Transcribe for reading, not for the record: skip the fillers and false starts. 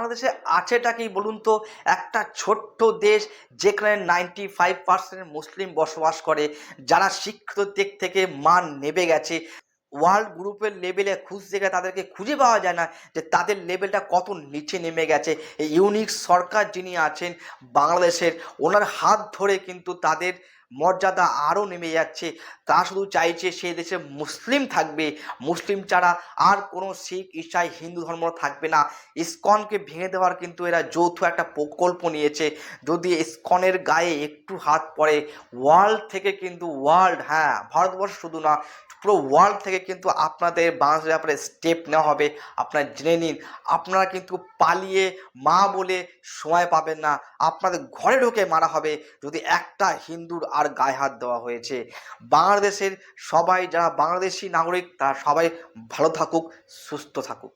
বাংলাদেশে আছেটা কি বলুন তো? একটা ছোট্ট দেশ যেখানে 95% মুসলিম বসবাস করে, যারা শিক্ষিত দিক থেকে মান নেমে গেছে। ওয়ার্ল্ড গ্রুপের লেভেলে খুঁজতে গেলে তাদেরকে খুঁজে পাওয়া যায় না যে তাদের লেভেলটা কত নিচে নেমে গেছে। এই ইউনিক সরকার যিনি আছেন বাংলাদেশের, ওনার হাত ধরে কিন্তু তাদের মর্যাদা আরও নেমে যাচ্ছে। তারা শুধু চাইছে সে দেশে মুসলিম থাকবে, মুসলিম ছাড়া আর কোনো শিখ ঈসাই হিন্দু ধর্ম থাকবে না। ইসকনকে ভেঙে দেওয়ার কিন্তু এরা যৌথ একটা প্রকল্প নিয়েছে। যদি ইসকনের গায়ে একটু হাত পড়ে, ওয়ার্ল্ড থেকে কিন্তু ওয়ার্ল্ড, হ্যাঁ ভারতবর্ষ শুধু না, পুরো ওয়ার্ল্ড থেকে কিন্তু আপনাদের বাংলাদেশের ব্যাপারে স্টেপ নেওয়া হবে। আপনারা জেনে নিন, আপনারা কিন্তু পালিয়ে মা বলে সময় পাবেন না, আপনাদের ঘরে ঢুকে মারা হবে যদি একটা হিন্দুর আর গায়ে হাত দেওয়া হয়েছে। বাংলাদেশের সবাই যারা বাংলাদেশি নাগরিক তারা সবাই ভালো থাকুক, সুস্থ থাকুক।